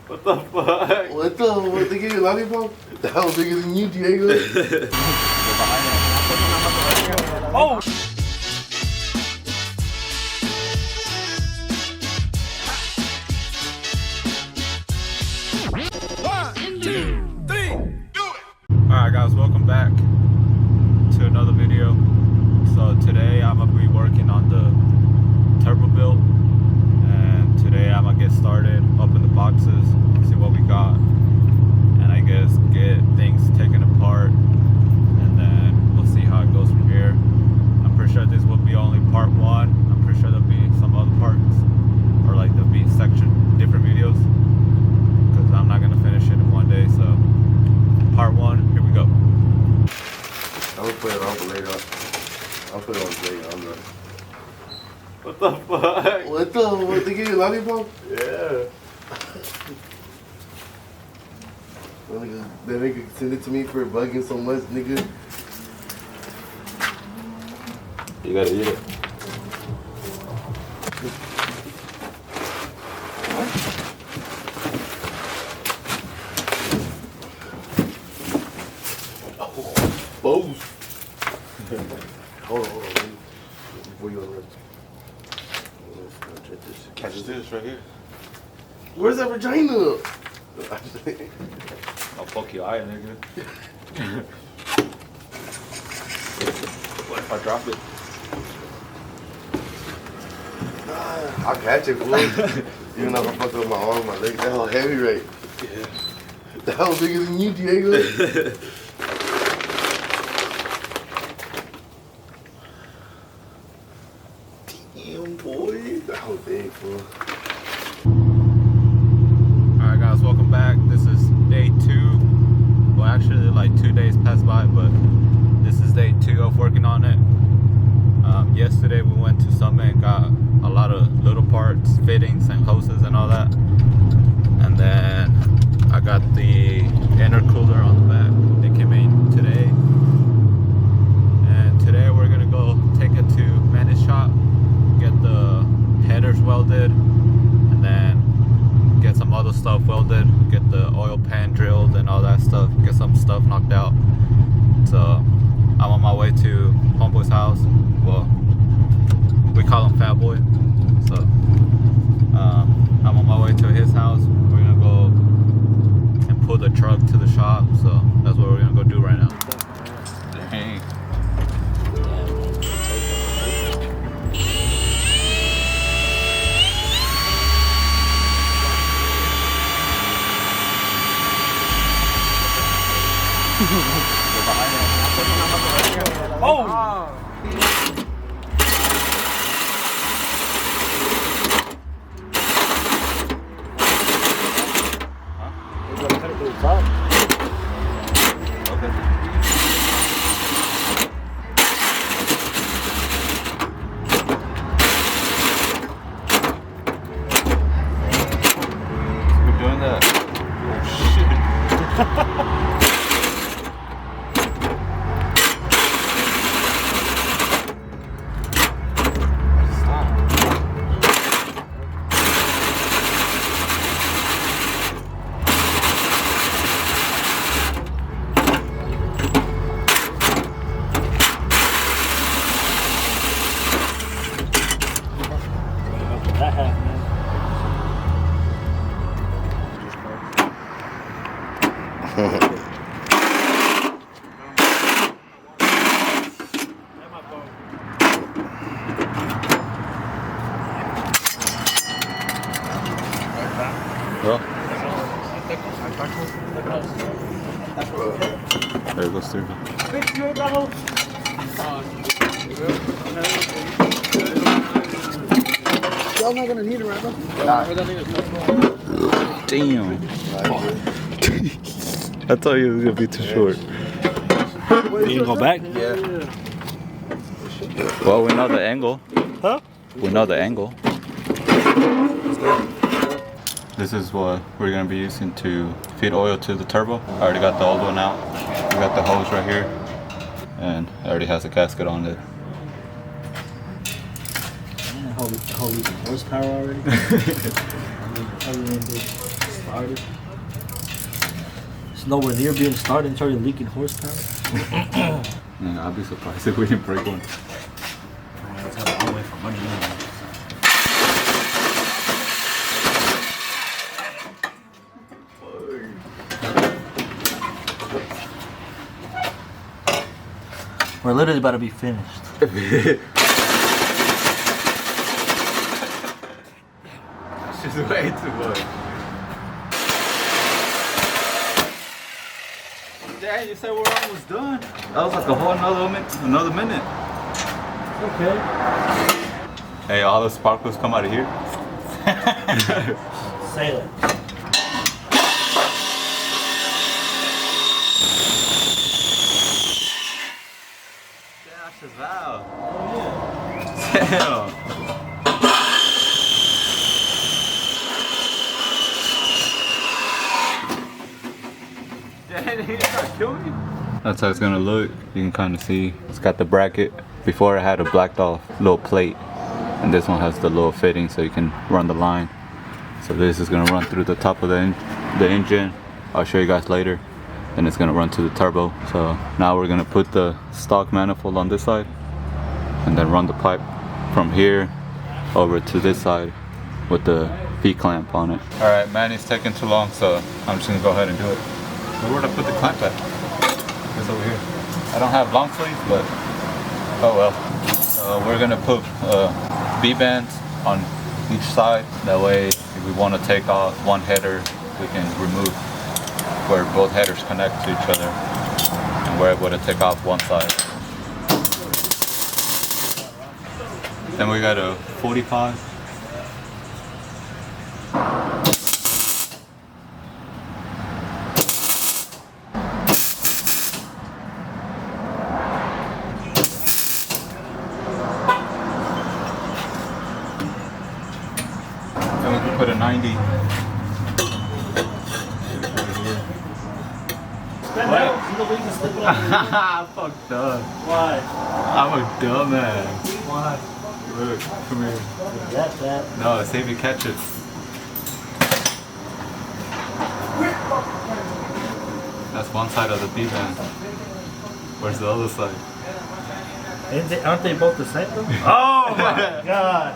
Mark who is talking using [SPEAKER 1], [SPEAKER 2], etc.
[SPEAKER 1] What the fuck?
[SPEAKER 2] What they give you a lollipop? That was bigger than you, Diego.
[SPEAKER 1] Oh! Alright guys, welcome back to another video. So today I'm gonna be working on the turbo build, and today I'm gonna get started, open the boxes, see what we got, and I guess get things taken apart, and then we'll see how it goes from here. I'm pretty sure this will be only part one. I'm pretty sure there'll be some other parts, or like there'll be different videos, because I'm not gonna finish it in one day. So part one, here we go.
[SPEAKER 2] I'm gonna put it on later. I'll put it on later. I'm done.
[SPEAKER 1] What the fuck?
[SPEAKER 2] What they give you a lollipop?
[SPEAKER 1] Yeah.
[SPEAKER 2] That nigga send it to me for bugging so much, nigga.
[SPEAKER 1] You gotta eat it.
[SPEAKER 2] Both. Hold on. Before you unrest.
[SPEAKER 1] Catch this right here.
[SPEAKER 2] Where's that vagina?
[SPEAKER 1] I'll fuck your eye, nigga. What if I drop it?
[SPEAKER 2] I'll catch it, boy. Even if I fuck up my arm, my leg. That whole heavy right.
[SPEAKER 1] Yeah.
[SPEAKER 2] That whole bigger than you, Diego. Damn, boy. That whole big, fool.
[SPEAKER 1] Alright guys, welcome back. This is day 2. Well, actually like 2 days passed by, but this is day 2 of working on it. Yesterday we went to Summit and got a lot of little parts, fittings and hoses and all that. And then I got the intercooler on the back. They came in today. And today we're gonna go take it to Manny's shop, get the headers welded, and then get some other stuff welded, get the oil pan drilled and all that stuff, get some stuff knocked out. So I'm on my way to Homeboy's house. Well, we call him Fat Boy. So I'm on my way to his house. We're gonna go and pull the truck to the shop. So that's what we're gonna go do right now. Dang. Oh! There it goes through.
[SPEAKER 2] Y'all not gonna need it right now.
[SPEAKER 1] Damn. I thought you was gonna be too short.
[SPEAKER 3] You can go back?
[SPEAKER 2] Yeah.
[SPEAKER 1] Well, we know the angle.
[SPEAKER 3] Huh?
[SPEAKER 1] We know the angle. This is what we're gonna be using to feed oil to the turbo. I already got the old one out. We got the hose right here, and it already has a gasket on it.
[SPEAKER 3] Holy horsepower already. started. It's nowhere near being started. It's already leaking horsepower.
[SPEAKER 1] Yeah, I'd be surprised if we didn't break one.
[SPEAKER 3] Let's have a long way for money. Anyway. We're literally about to be finished.
[SPEAKER 1] It's just way too much. Dad, you said we're almost done. That was like a whole another minute.
[SPEAKER 3] Okay.
[SPEAKER 1] Hey, all the sparkles come out of here.
[SPEAKER 3] Say it.
[SPEAKER 1] That's his valve.
[SPEAKER 3] Oh yeah.
[SPEAKER 1] Damn. Dang, he's trying to kill me. That's how it's gonna look. You can kind of see it's got the bracket. Before I had a blacked off little plate, and this one has the little fitting so you can run the line. So this is gonna run through the top of the engine. I'll show you guys later. Then it's gonna run to the turbo. So now we're gonna put the stock manifold on this side and then run the pipe from here over to this side with the V-clamp on it. All right, Manny's taking too long, so I'm just gonna go ahead and do it. Where would I put the clamp at? It's over here. I don't have long sleeves, but oh well. We're gonna put V-bands on each side. That way, if we want to take off one header, we can remove where both headers connect to each other, and we're able to take off one side. Then we got a 45. Then we can put a 90. I fucked up.
[SPEAKER 3] Why?
[SPEAKER 1] I'm a dumbass.
[SPEAKER 3] Why?
[SPEAKER 1] Look, come here.
[SPEAKER 3] That.
[SPEAKER 1] No, see if you catch it. That's one side of the V-band. Where's the other side?
[SPEAKER 3] Aren't they both the same though? Oh my god!
[SPEAKER 1] Yeah.